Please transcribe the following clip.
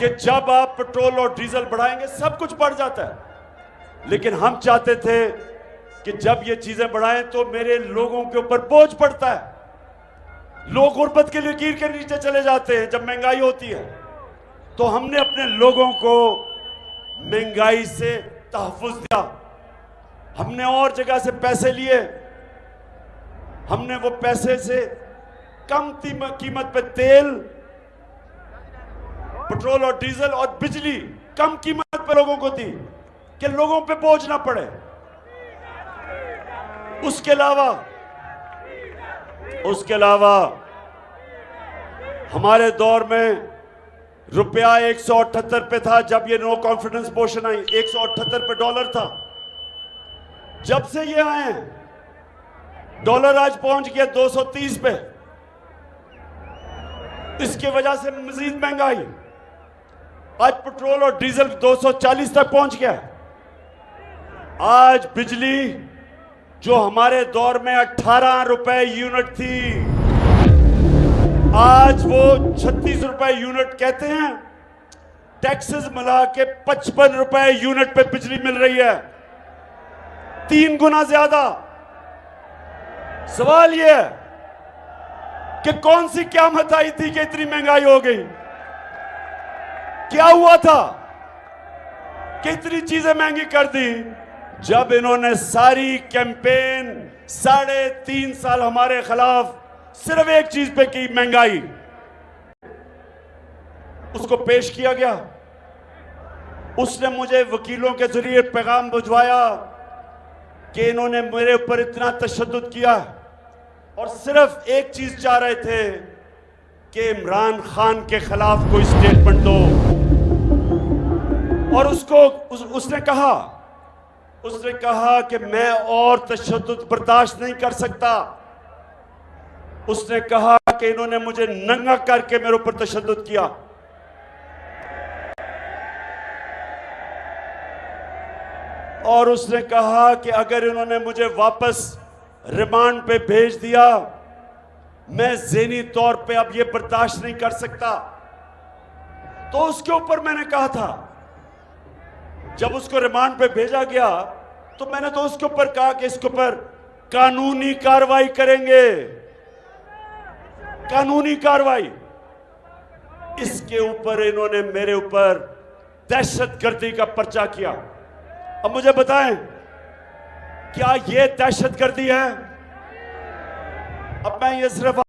कि जब आप पेट्रोल और डीजल बढ़ाएंगे सब कुछ बढ़ जाता है, लेकिन हम चाहते थे कि जब ये चीजें बढ़ाएं तो मेरे लोगों के ऊपर बोझ पड़ता है। लोग गुर्बत के लकीर के नीचे चले जाते हैं जब महंगाई होती है। तो हमने अपने लोगों को महंगाई से तहफ़्फ़ुज़ दिया। हमने और जगह से पैसे लिए, हमने वो पैसे से कम कीमत पे तेल, पेट्रोल और डीजल और बिजली कम कीमत पे लोगों को दी कि लोगों पे बोझ ना पड़े। उसके अलावा हमारे दौर में रुपया 178 पे था जब ये नो कॉन्फिडेंस मोशन आई, 178 पे डॉलर था। जब से ये आए हैं डॉलर आज पहुंच गया 230 पे। इसकी वजह से मजीद महंगाई, आज पेट्रोल और डीजल 240 तक पहुंच गया। आज बिजली जो हमारे दौर में 18 रुपए यूनिट थी, आज वो 36 रुपए यूनिट कहते हैं। टैक्सेस मिला के 55 रुपए यूनिट पे बिजली मिल रही है, 3 गुना ज्यादा। सवाल यह है कि कौन सी क़यामत आई थी कि इतनी महंगाई हो गई? क्या हुआ था कि इतनी चीजें महंगी कर दी? जब इन्होंने सारी कैंपेन 3.5 साल हमारे खिलाफ सिर्फ एक चीज पे की, महंगाई। उसको पेश किया गया। उसने मुझे वकीलों के जरिए पैगाम भिजवाया कि इन्होंने मेरे ऊपर इतना तशद्दुद किया और सिर्फ एक चीज चाह रहे थे कि इमरान खान के खिलाफ कोई स्टेटमेंट दो। और उसने कहा कि मैं और तशद्दुद बर्दाश्त नहीं कर सकता। उसने कहा कि इन्होंने मुझे नंगा करके मेरे ऊपर तशद्दुद किया। और उसने कहा कि अगर इन्होंने मुझे वापस रिमांड पे भेज दिया, मैं ज़हनी तौर पे अब ये बर्दाश्त नहीं कर सकता। तो उसके ऊपर मैंने कहा था, जब उसको रिमांड पे भेजा गया तो मैंने तो उसके ऊपर कहा कि इसके ऊपर कानूनी कार्रवाई करेंगे, कानूनी कार्रवाई। इसके ऊपर इन्होंने मेरे ऊपर दहशतगर्दी का पर्चा किया। अब मुझे बताएं, क्या यह दहशतगर्दी है? अब मैं ये सिर्फ